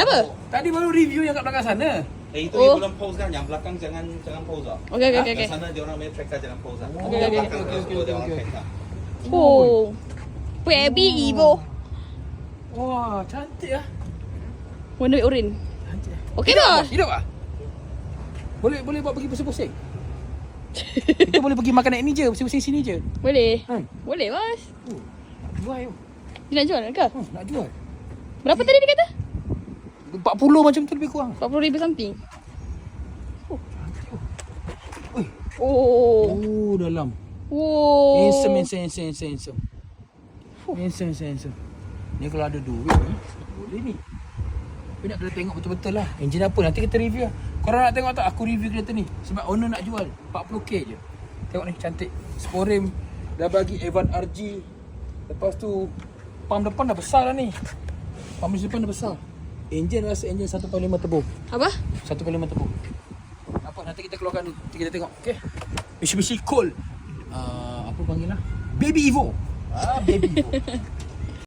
Apa? Tadi baru review yang kat belakang sana. Itu Oh. yang belum pause kan, yang belakang jangan pause lah. Okey, okey, okey. Yang sana dia orang main tracker jangan pause lah. Okey, Yang okey. belakang Okey, dia orang okey. tracker. Oh. Baby Evo. Wah, cantik ah. Warna oren. Cantik. Okey dah. Hidup ah? Boleh buat pergi pusing-pusing. Kita boleh pergi makan ni je, pusing-pusing sini je. Boleh. Hmm. Boleh, Mas. Jual yuk. Dia nak jual ke? Nak jual. Berapa tadi dia kata? 40 macam tu lebih kurang. 40,000 something. Oi. Oh. Oh, dalam. Oh. Handsome. Handsome. Ni kalau ada duit boleh ni. Tapi nak kena tengok betul-betul lah. Enjin apa nanti kita review lah. Korang nak tengok tak aku review kereta ni? Sebab owner nak jual 40k je. Tengok ni cantik. Sporim dah bagi Evan RG. Lepas tu pump depan dah besar dah ni. Pump depan dah besar. Enjin rasa enjin 1.5 turbo. Apa? 1.5 turbo. Apa nanti kita keluarkan dulu. Nanti kita tengok. Okey. Mitsubishi Colt. Apa panggil lah? Baby Evo. Baby Evo.